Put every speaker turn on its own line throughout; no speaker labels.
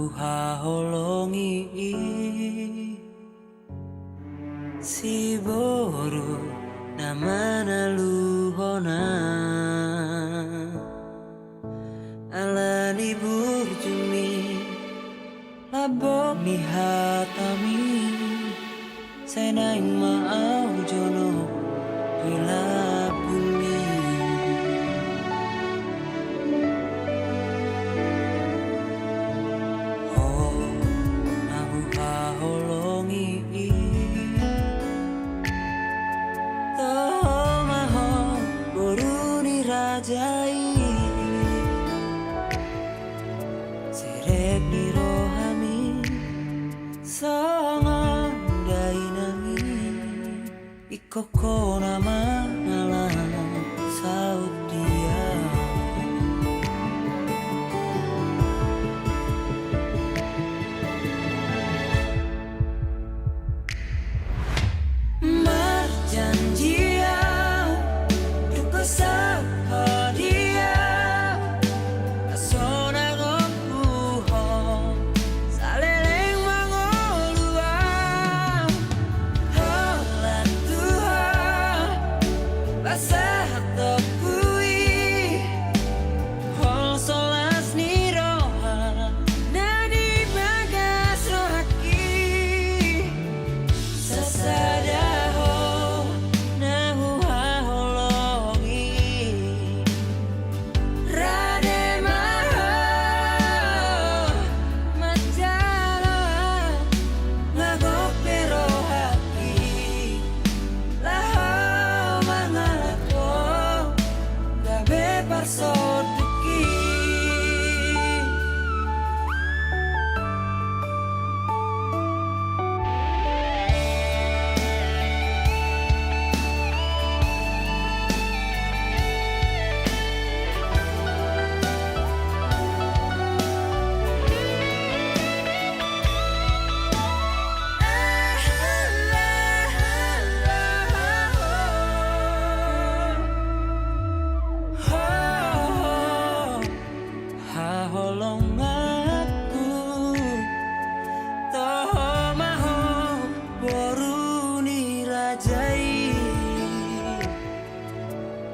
haholongi si boru namana luhona alani burjumi labok ni hatami sainaing maau jono bila bumi rajai serep di rohami sangat dainami ikoko nama nalah saut dia marjanjian duka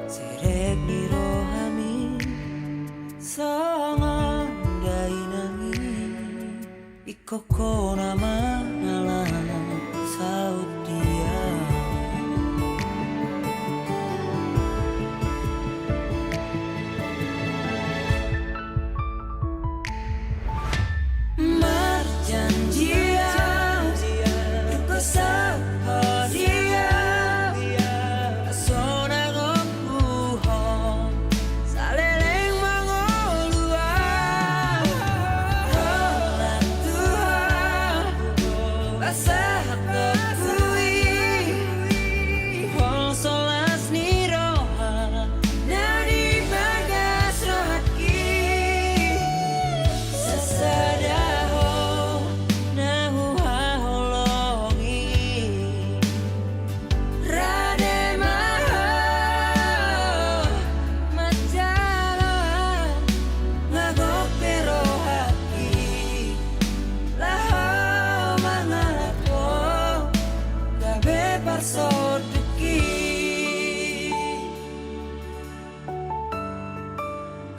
serep di rohami sangat dainami ikoko nama nalah saut dia marjanjian duka sahadia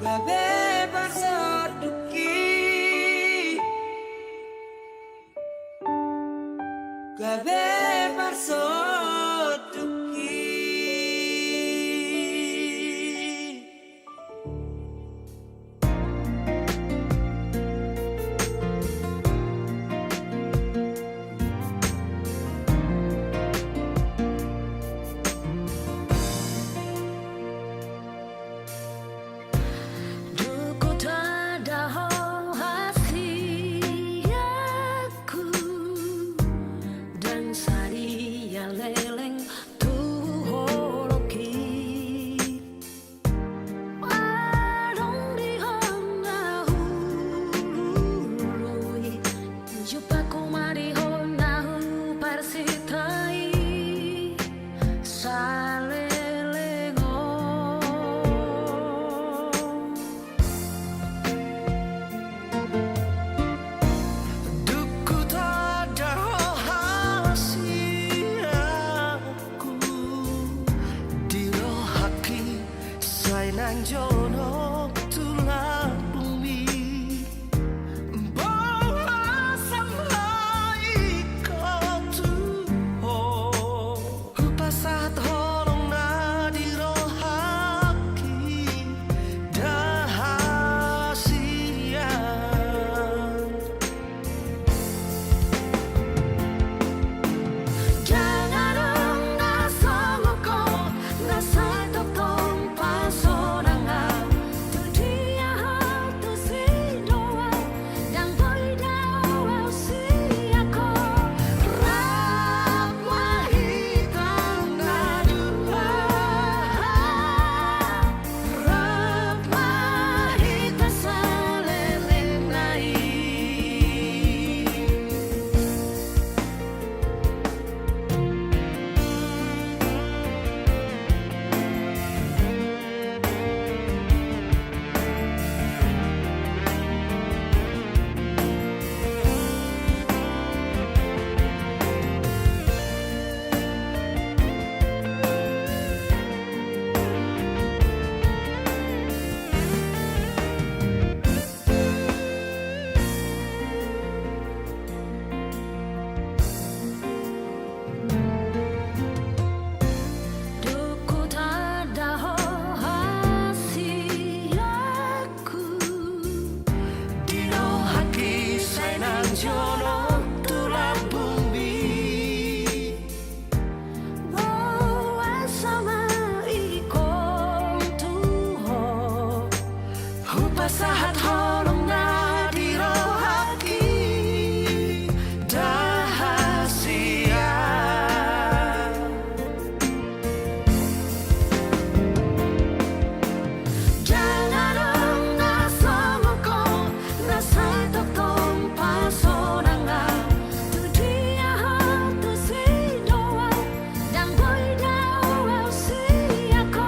gabe parsoduki gabe parsoduki
Yale
jono tulang bumi.
Bawa sama ikon tuho Hupasahat holong na dirohaki
Dahasia
Jangan dong nasomoko Nasaitotong pasonanga Tu dia hatu si doa Dan boy dawa si ako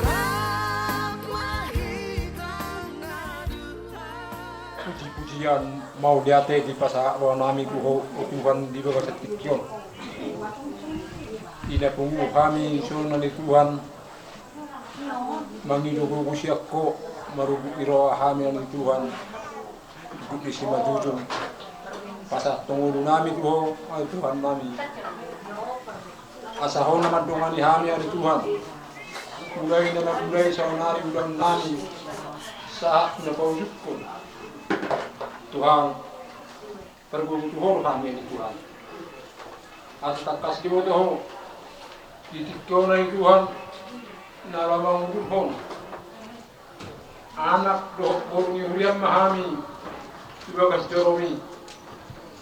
Rapmahitan aduhai
Puji-pujian mau diate di pasak lo nami kuho Tuhan di bawah setikyon. Ina pungu kami sulna di Tuhan mangidugo kusiakko marubu iro ahami ani Tuhan ikut di sima jujung pasak tunggu nami kuho ay Tuhan nami asaho naman dongani hami ani Tuhan mulai na mulai sa nari udang nami saat na pausukon Tuhan perguruan kami di Tuhan atas takas di bodoh titikyo na Tuhan nalamang Tuhan anak doh borong Yuriam mahami tugas joromi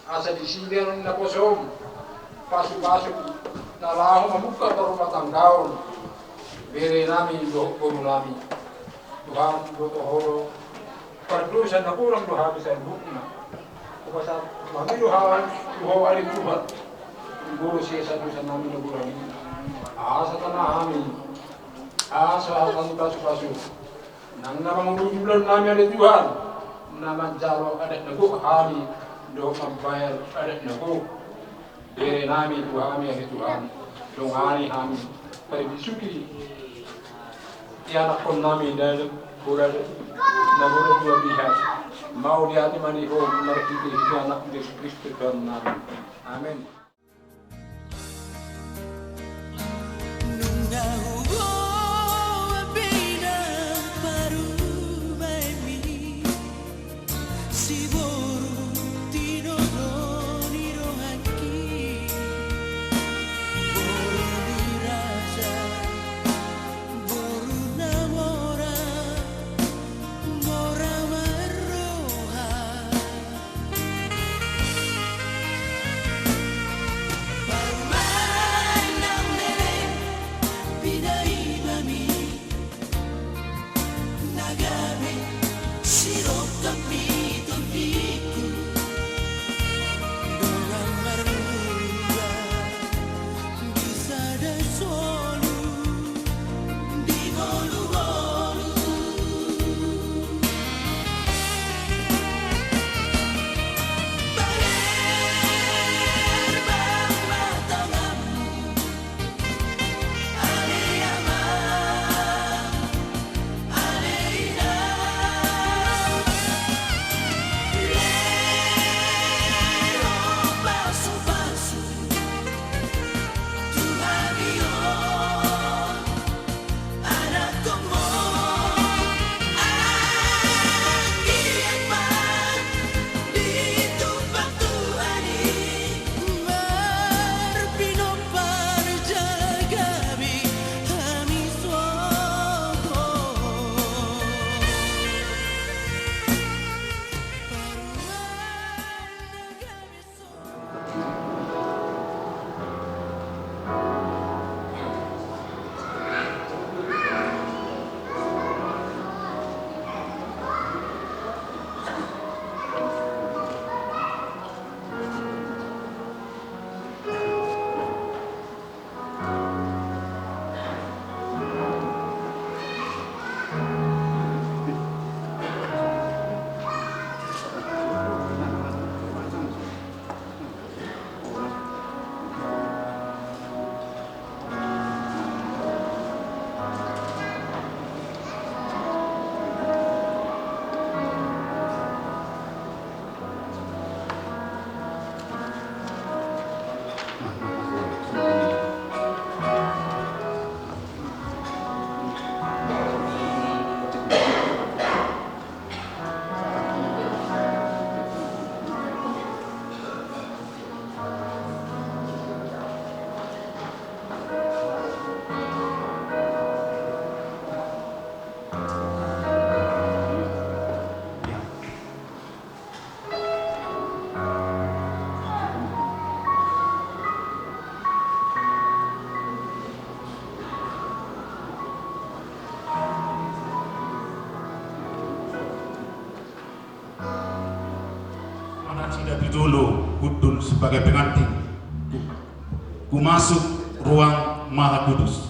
asa di sini na posom pasuk-pasuk nalahu mamuka rumah tanggaon bere nami doh borong nami Tuhan bodoh perdosa na kurang doha bisa bukna kupasa mami doha ali Tuhan guru siya sa nami na kurang asa tanah kami asa akan pasu-pasu nang namang bulan nami ada Tuhan nama jalo ada nago kami do membayar ada nago bere nami Tuhan ya Tuhan dongani kami peribisuki ya nakon nami dari kurang nabura dua pihak mau di hati mani ho merkiti anak Yesus Kristus dan nami amin.
Nunga hugo abina paru baimi si boru tino doni rohaki boru dirasa boru namora mora maroha paru mai namene
sudah dulu Kudul sebagai pengantin. Ku masuk ruang Maha Kudus.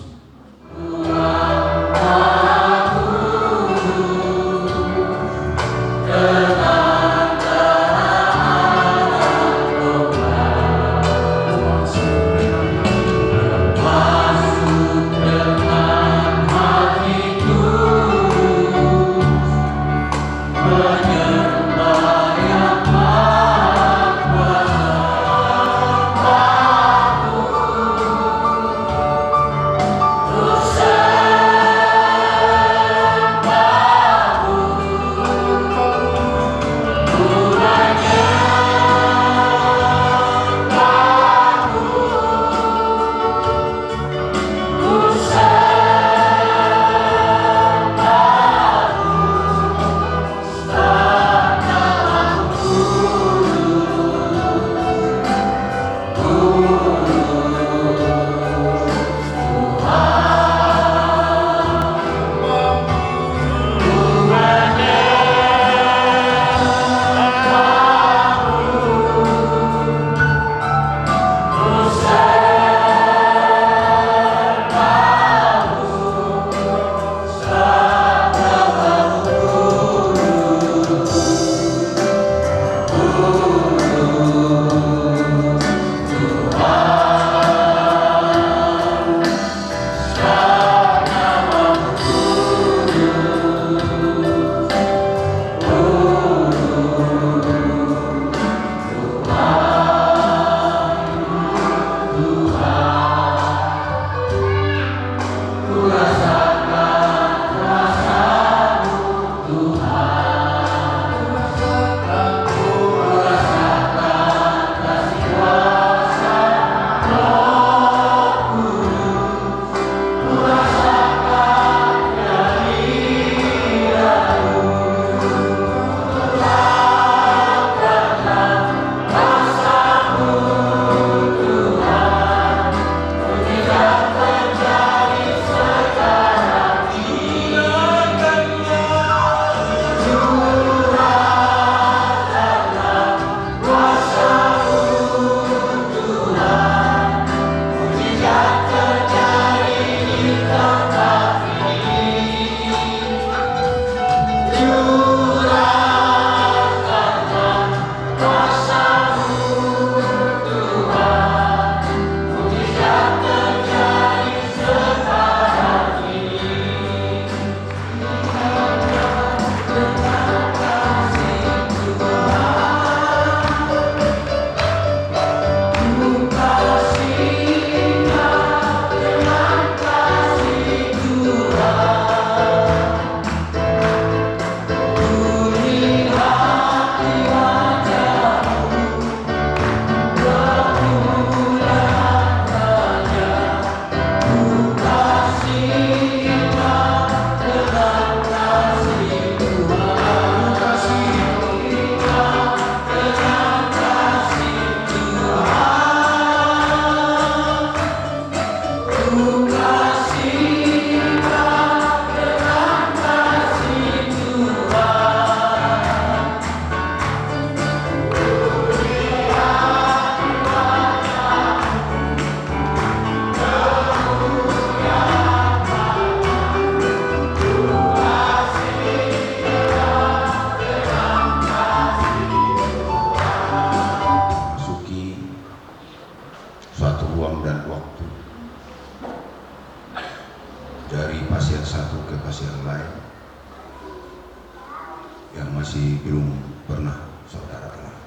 masih belum pernah saudara kenal.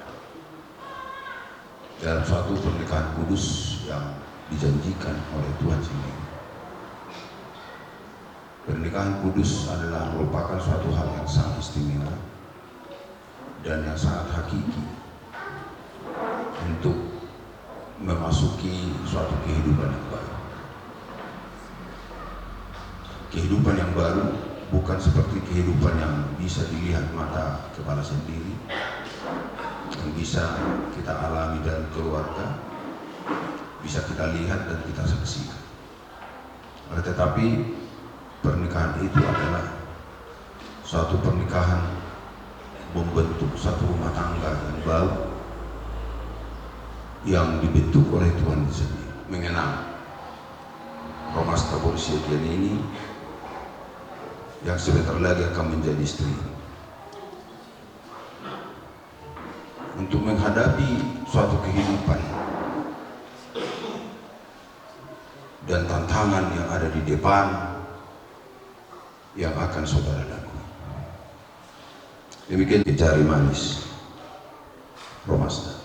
Dalam suatu pernikahan kudus yang dijanjikan oleh Tuhan sendiri. Pernikahan kudus adalah merupakan suatu hal yang sangat istimewa dan yang sangat hakiki untuk memasuki suatu kehidupan yang baru. Kehidupan yang baru bukan seperti kehidupan yang bisa dilihat mata kepala sendiri, yang bisa kita alami dalam keluarga, bisa kita lihat dan kita saksikan. Tetapi pernikahan itu adalah suatu pernikahan membentuk satu rumah tangga yang baru, yang dibentuk oleh Tuhan sendiri, mengenang Romasta Borsiagian ini yang sebentar lagi akan menjadi istri, untuk menghadapi suatu kehidupan dan tantangan yang ada di depan yang akan saudara lalui. Demikian Jari Manis Romasta.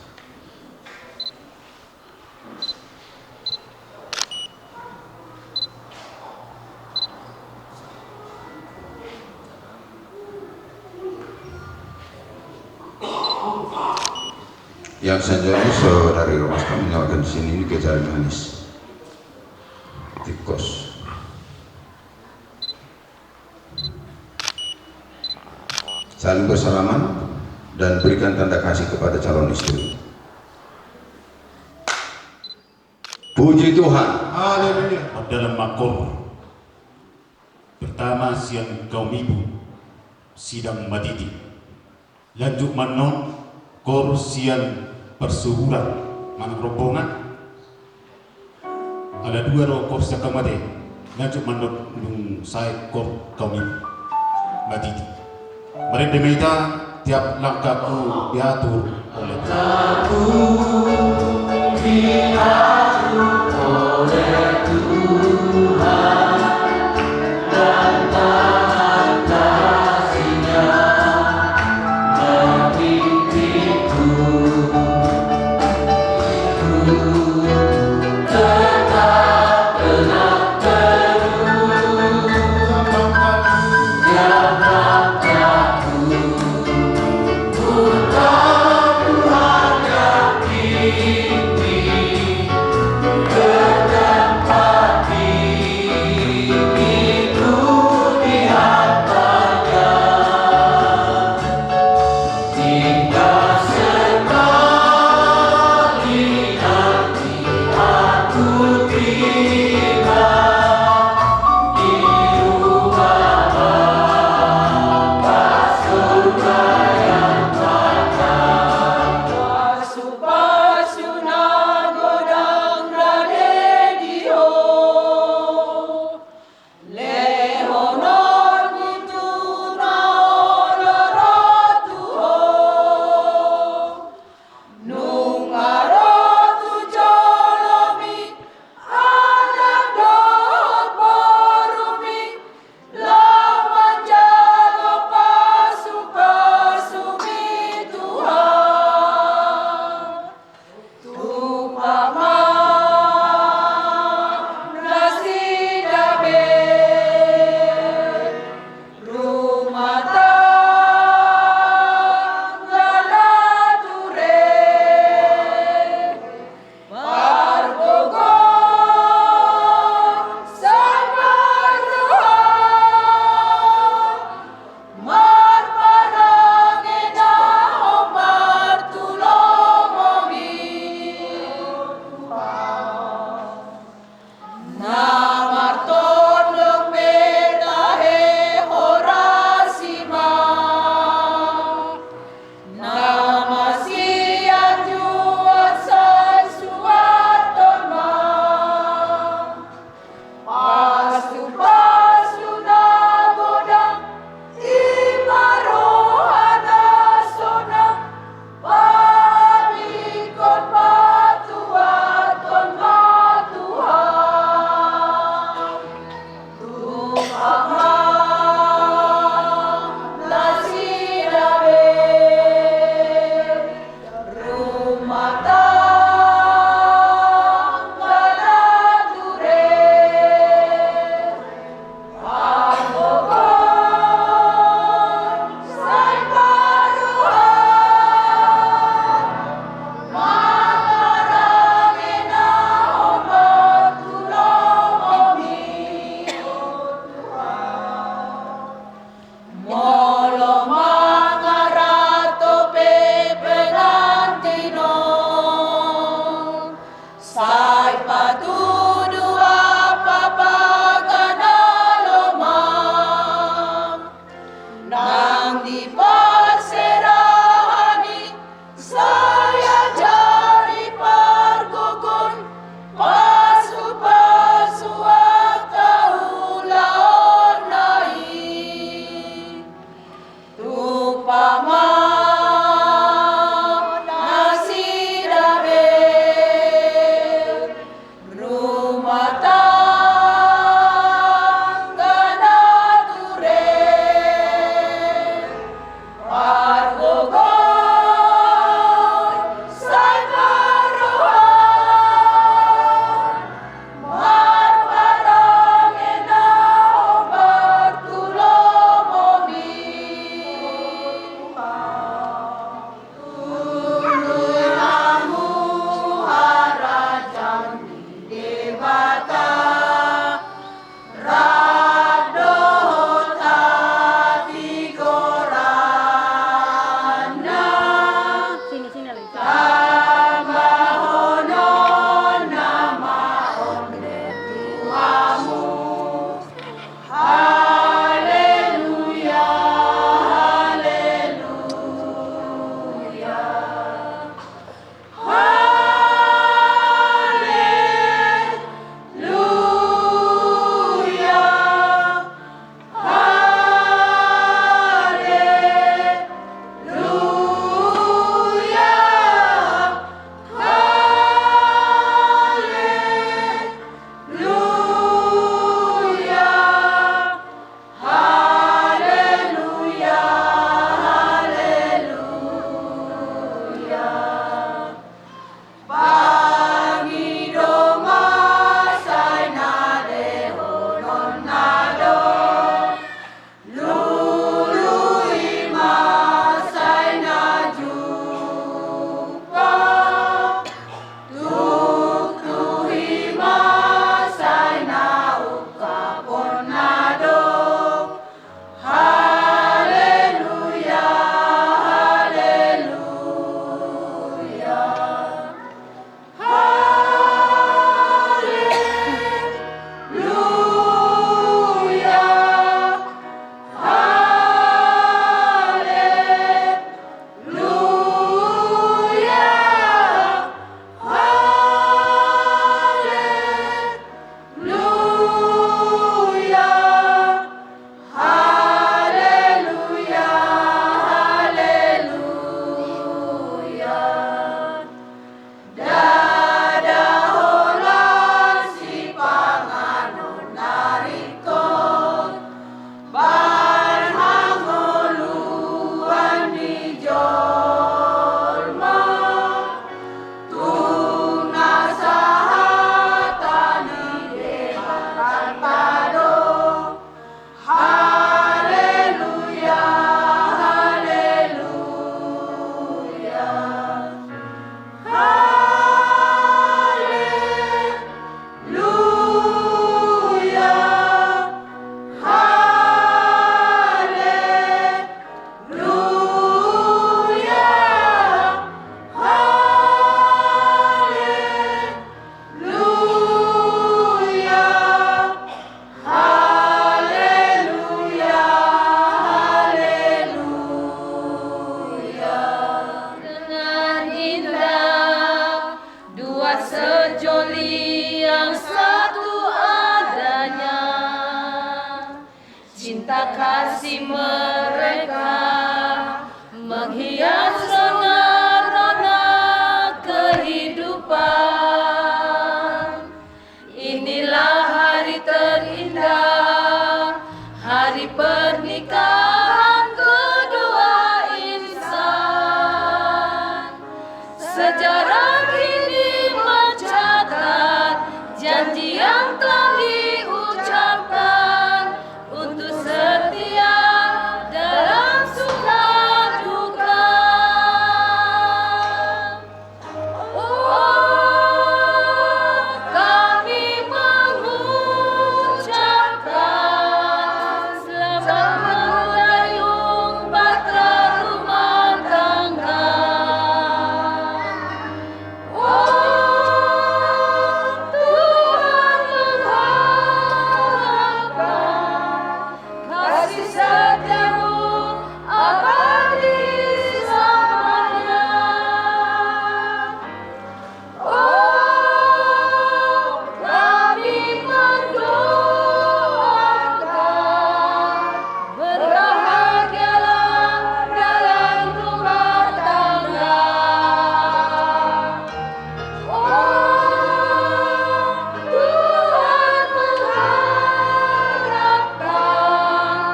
Yang selanjutnya saudari Romasta menyalakan di sini ke Jari Manis Tikos. Saling bersalaman dan berikan tanda kasih kepada calon istri. Puji Tuhan.
Haleluya. Dalam makor pertama siang kaum ibu sidang matiti, lanjut manon kor siang persuburan manang rombongan, ada dua rokor sakamade, lanjut manon nung saya kor kaum ibu matiti. Mari demita tiap langkahku diatur oleh
Diperserahani saya jari menghias rona-rona kehidupan. Inilah hari terindah, hari pernikahan kedua insan. Sejarah kini mencatat janji yang telah diucapkan untuk setia dalam suka duka. Oh, kami mengucapkan selamat mendayung bahtera rumah tangga. Tuhan mengharapkan kasih setiamu abadi selamanya. Kami mendoakan berbahagialah dalam rumah tangga. Tuhan mengharapkan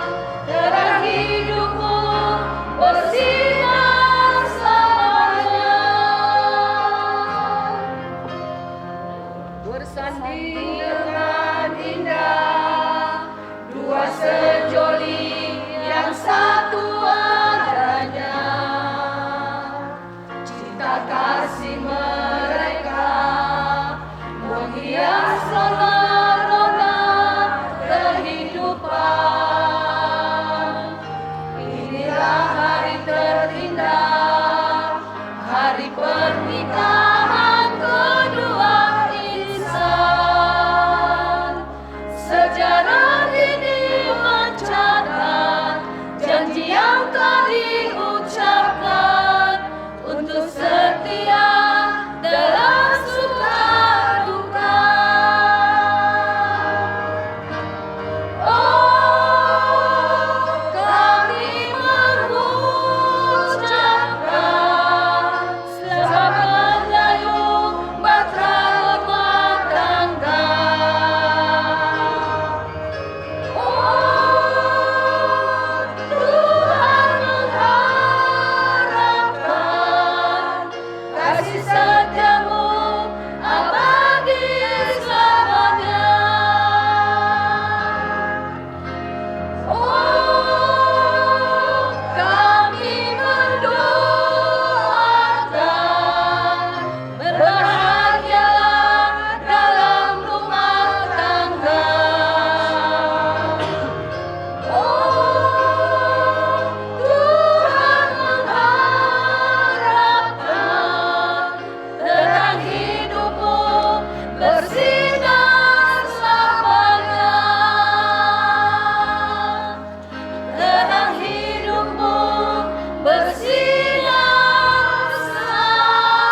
terang hidupmu bersinar selamanya. Bersanding dengan indah dua sejoli yang satu adanya, cinta kasih mereka menghias rona-rona kehidupan. Inilah hari terindah, hari pernikahan kedua insan. Sejarah ini mencatat janji yang telah diucapkan untuk setia dalam suka duka. Kami mengucapkan selamat mendayung bahtera rumah tangga. Tuhan mengharapkan kasih setiamu abadi selamanya. Kami mendoakan berbahagialah dalam rumah tangga. Tuhan mengharapkan terang hidupmu bersinar selamanya. Terang hidupmu bersinar selamanya.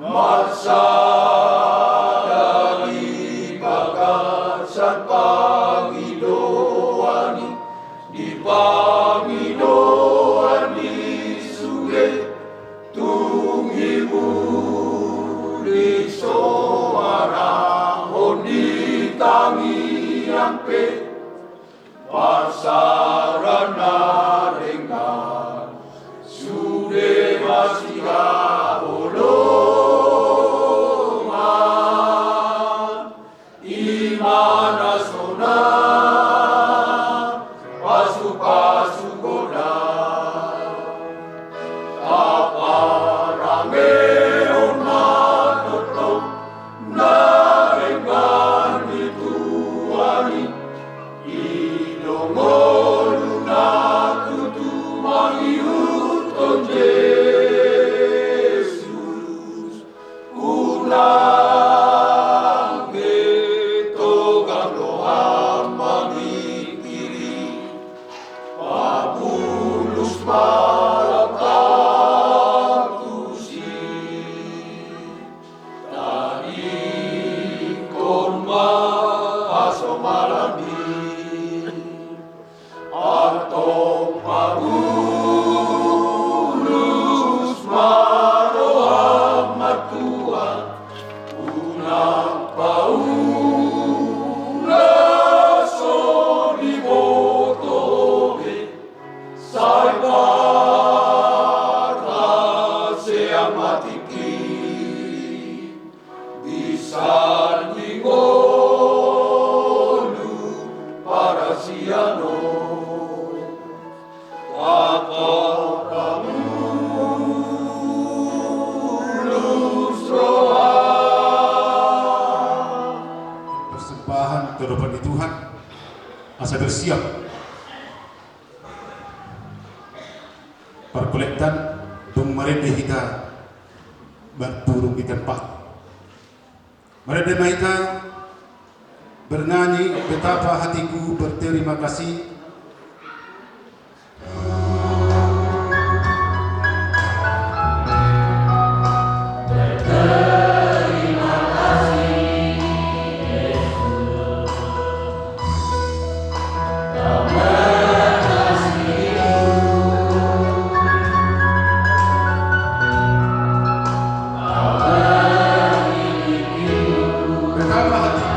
Masa dari nyampe Pasarana ringkan Sude masih olongan Iman nasional Pasu-pasu goda Taparame hormat tetap Narengan dituani Idongoluna kutu mangiuton Yesus Ulang betogang doa mangikiri Pabulus maratatusi Tadi korma asomalami Atau Paulus maroham Tuhan Unang Paulus Olivotobe Sai parta seang matiki Bisa ningolu para siano
Persembahan kehidupan Tuhan asa bersiap perkolektan dung merende kita berturung ikan pak merende kita bernyanyi betapa hatiku berterima kasih betapa hatiku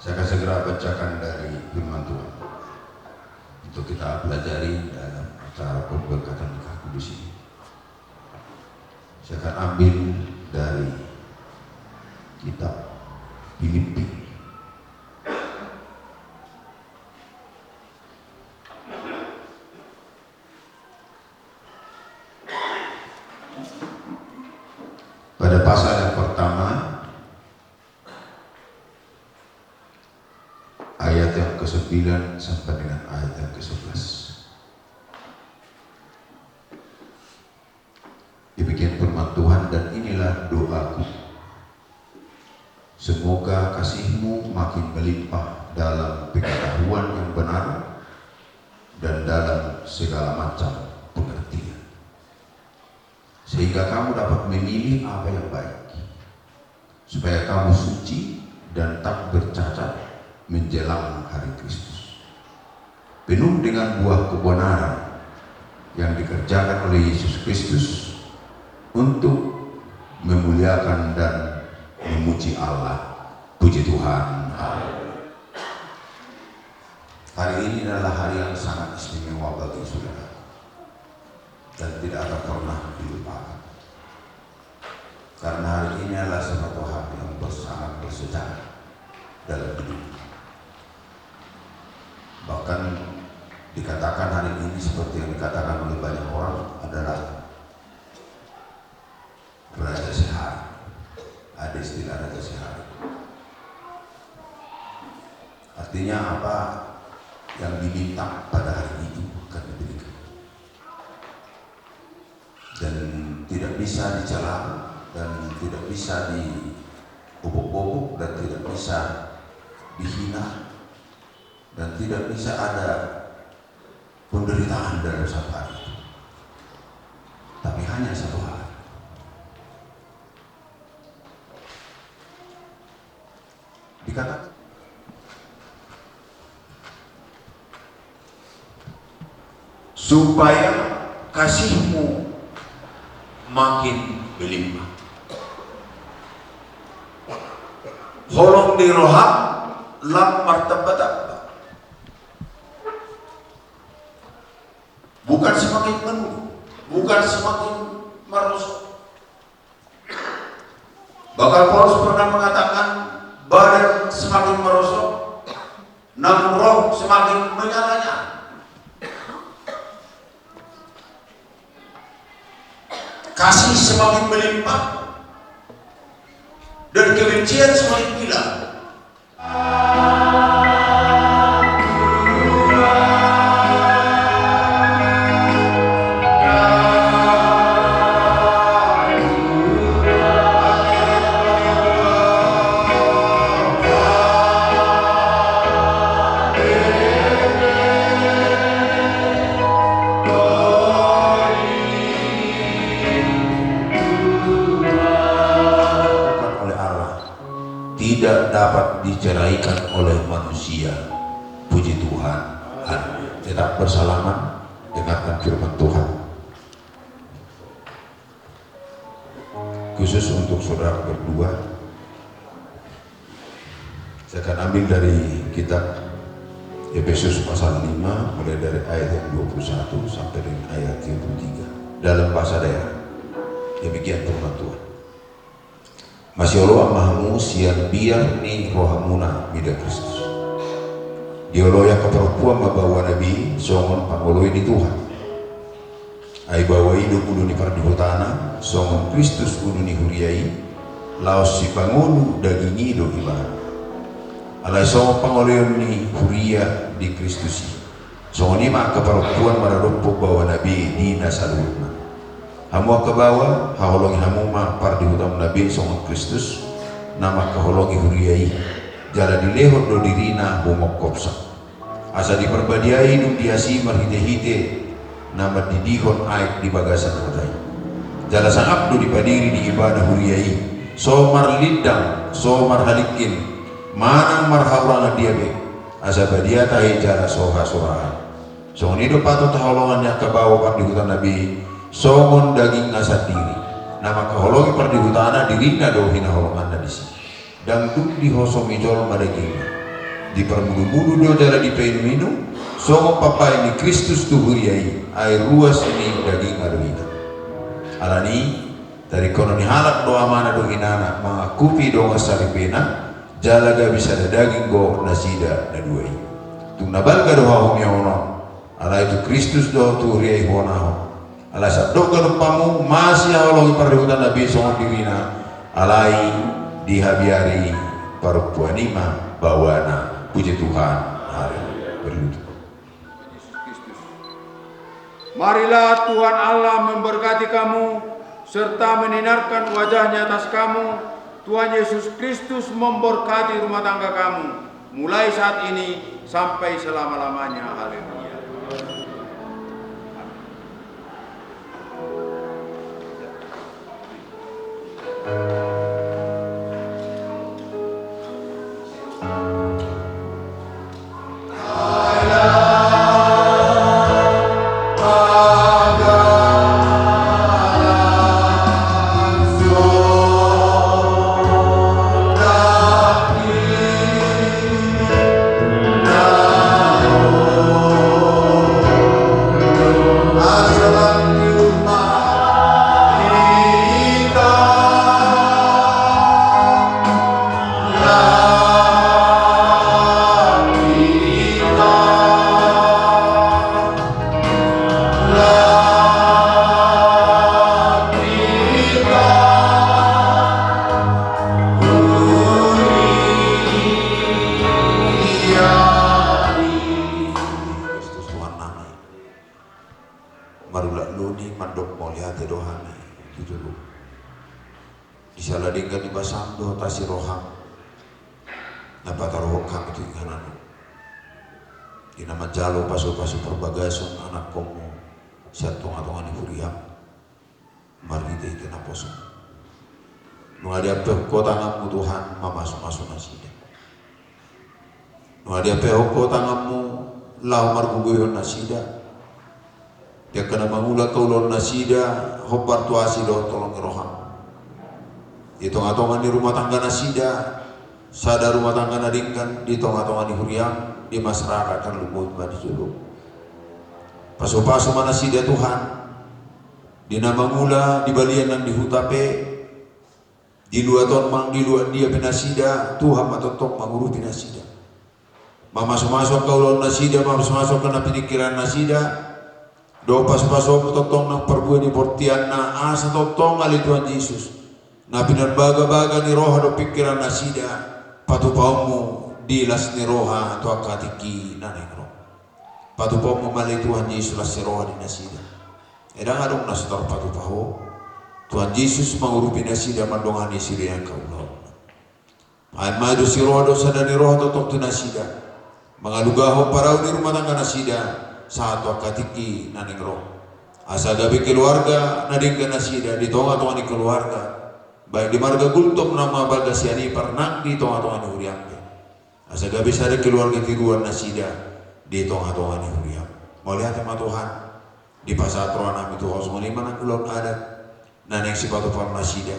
Saya akan segera bacakan dari firman Tuhan untuk kita pelajari dalam acara pemberkatan nikah kudus ini. Saya akan ambil dari kitab Filipi pada pasal yang pertama ayat ayat yang ke-9 sampai dengan ayat yang ke-11. Demikian firman Tuhan, dan inilah doaku. Semoga kasih-Mu makin melimpah dalam pengetahuan yang benar dan dalam segala macam pengertian, sehingga kamu dapat memilih apa yang baik, supaya kamu suci dan tak bercacat menjelang hari Kristus, penuh dengan buah kebenaran yang dikerjakan oleh Yesus Kristus untuk memuliakan dan memuji Allah. Puji Tuhan. Hari ini adalah hari yang sangat istimewa bagi saudara dan tidak akan pernah dilupakan, karena hari ini adalah suatu hari yang sangat bersejarah dalam hidup. Bahkan dikatakan hari ini seperti yang dikatakan oleh banyak orang adalah Raja Sehari. Ada istilah Raja Sehari. Artinya apa yang diminta pada hari itu akan diberikan, dan tidak bisa dicela, dan tidak bisa diobok-obok, dan tidak bisa dihina, dan tidak bisa ada penderitaan dalam satu hari itu. Tapi hanya satu hari. Dikatakan supaya kasih-Mu makin berlimpah. Holong di roham lam martabat, bukan semakin penuh, bukan semakin merosot. Bahkan Paulus pernah mengatakan badan semakin merosot, namun roh semakin menyala-nyala. Kasih semakin melimpah dan kebencian semakin hilang. Tidak dapat diceraikan oleh manusia. Puji Tuhan. Tetap bersalaman, dengarkan firman Tuhan. Khusus untuk saudara berdua, saya akan ambil dari kitab Efesus pasal 5 mulai dari ayat yang 21 sampai dengan ayat 23 dalam bahasa daerah. Demikian firman Tuhan. Masih Allah mahamu siang biar ni rohamuna mida Kristus. Diolo yang keperempuan membawa Nabi songon pangoloi di Tuhan. Ai bawa hidup kudu ni pardihutana songon Kristus kudu ni huriai laos si pangonu dagingi do ibarat. Alai songon pangoloi ni huria di Kristus. Songon ima keperempuan mararumpuk bawa Nabi di nasalutna. Hamu ke bawah, haholongi hamu ma pardi hutam Nabi songon Kristus, nama keholongi huriai, jala dilehor do dirina humok kopsa. Asa diperbadiai duk diasi marhite-hite, nama didihon aib di bagasan hutai. Jala sangap do dipadiri di ibadah huriai, somar lidang, somar halikin, manang marhaurang diabe, asa badiatai jala soha-soha. Songon itu patut haholongannya ke bawah pardi hutam Nabi, songon daging ngasat diri, nama keholongi pardihutana dirina dohina holongan di sini. Dan duk dihosomi jol madaging, di permudu-mudu do jala di pein minum, songon papai ni Kristus tuhuriai, air ruas ini daging adohina. Alani dari kono ni halak doa mana dohinana, mengakupi doa saripena, jala ga bisa ada daging go nasida na duai. Tung nabalga doa humiono, ala itu Kristus do tuhuriai honaho. Alai sabdo kalupamu masih awalongi pardihutana Nabi songon dirina alai dihabiari perempuan ima bawana Puji Tuhan. Haleluya. Berlutut.
Marilah Tuhan Allah memberkati kamu serta menyinarkan wajahnya atas kamu. Tuhan Yesus Kristus memberkati rumah tangga kamu mulai saat ini sampai selama-lamanya. Haleluya. Dia kena mangula kaulon nasida hobar tuasi do tolong roham. Itu ngatongan di rumah tangga nasida, sada rumah tangga nadingkan di tonga-tonga di huriang di masyarakat kan lumut badi julu. Paso-paso mana sida Tuhan. Di nama mula di balian nang di hutape di luar ton mang di luar dia pinasida Tuhan matotong manguru pinasida. Masuk-masuk kaulon nasida, masuk-masuk kena pikiran nasida. Do pas-pasok totong nang perbuat di portian na asa totong ali Tuhan Yesus. Na pinarbaga-baga ni roha do pikiran nasida patupaumu dilas ni roha to akatiki naneng roh. Patupaumu mali Tuhan Yesus las roha di nasida. Edang adong nastor patupau Tuhan Yesus mangurupi nasida mandongani siri yang kaulo. Ay madu si roha do sadani roha totong tu nasida. Mangalugaho parau di rumah tangga nasida. Satu akatiki naning roh asa gabi keluarga nading nasida di tonga-tonga ni keluarga baik di marga gultom nama baga siani pernah di tonga-tonga ni huriampe asa gabi sada keluarga tiruan nasida di tonga-tonga ni huriam mau lihat sama Tuhan di pasatron nami Tuhan semua lima nang ulon adat naning si patupon nasida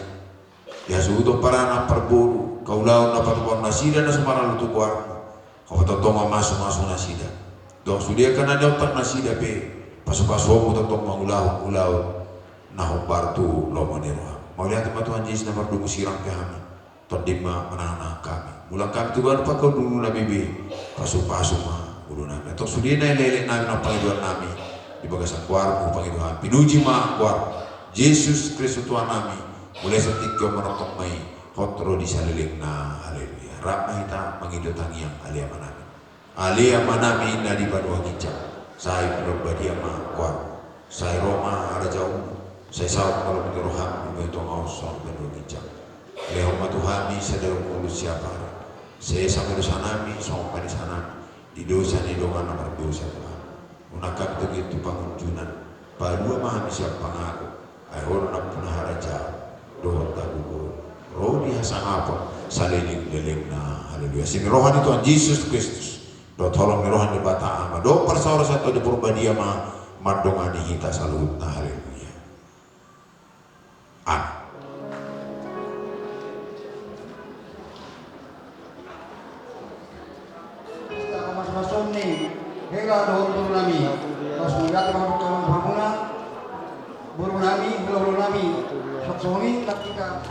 ya suuto para na perbodu kaulau na patupon nasida na sumara lutu kuarno kau tonga masuk nasida dong sudia kana nyotak nasida pe pasu-pasu mo totong mangulau nahong bartu lo manira. Mau lihat teman Tuhan Yesus nomor dungu sirang kami todima menang kami. Mulang kami Tuhan pakau dulu na bibi pasu-pasu ma ulu nami. Atau sudia na lele nami na pangiduan nami di bagasan kuarmu pangiduan pinuji ma kuar Yesus Kristus Tuhan nami mulai setikyo menotong mai hotro di saliling na haleluya. Rap mahita mangido tangiang alia manami. Alia manami na di badua gicam. Saya berbadi ama kuat. Saya Roma ada jauh. Saya sahut kalau mengeroham membentuk awsong badua gicam. Lehoma Tuhami sedang mulus siapa. Saya sama dosa nami sama di sana. Di dosa ni dongan nomor dosa Tuhan. Unakap begitu pengunjunan. Badua mahami siapa pengaku. Ayor nak punah haraja. Doa tabugo. Roh dia sang apa? Saliling leleng na haleluya. Sini rohani Tuhan Yesus Kristus. Do tolong ni rohan di bata ama do persaura satu di purbadia ma mandongani hita salut na haleluya. Amin.
Kita mas-masom ni hingga dohor buru nami mas menggat mahkamah berguna buru nami buru nami sok-songi ketika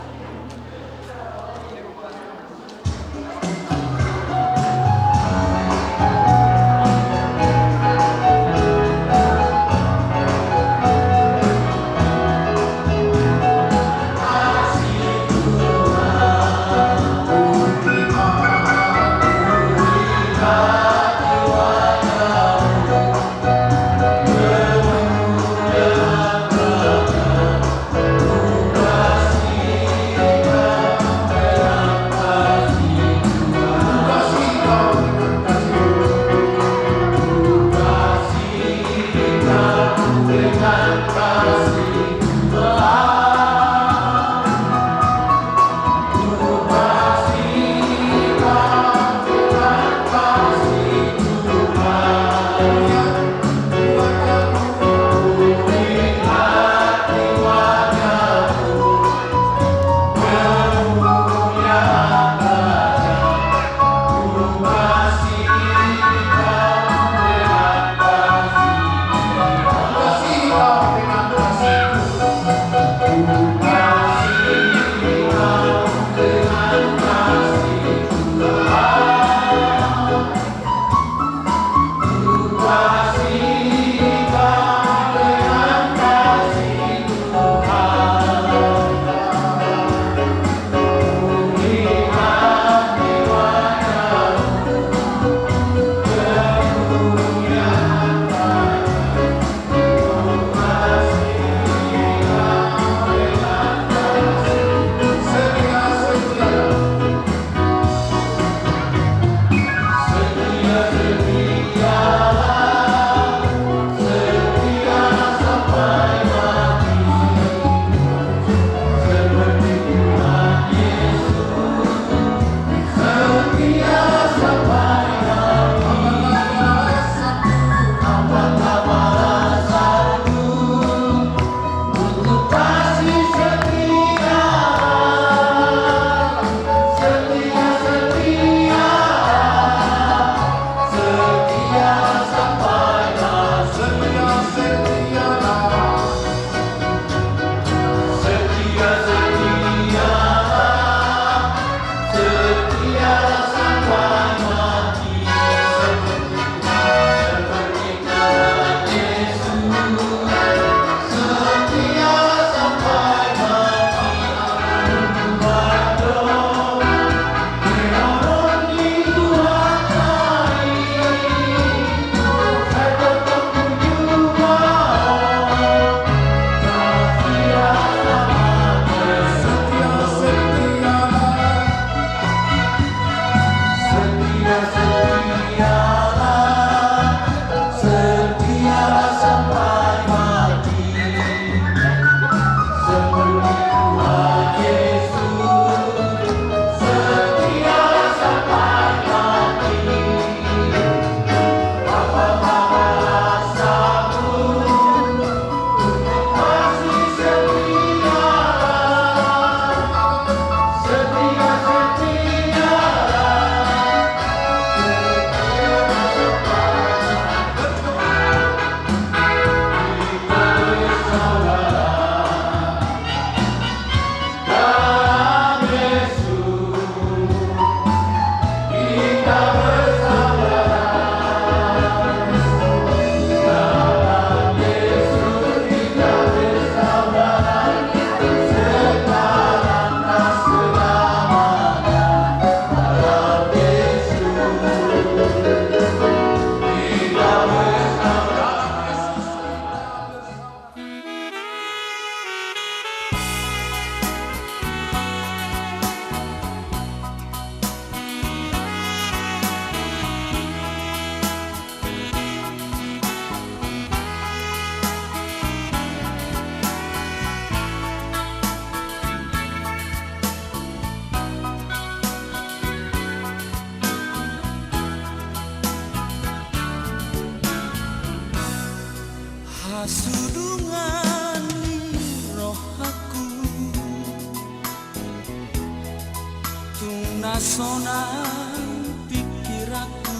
sonan pikiraku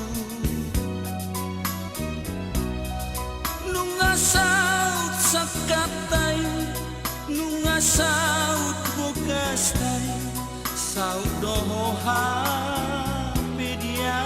nunga saut sakatai nunga saut bogastai saut doha pedia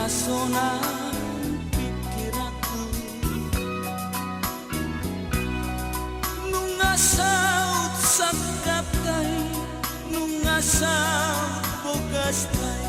sonan pikiraku nunga saut sakatai nunga saut bogastai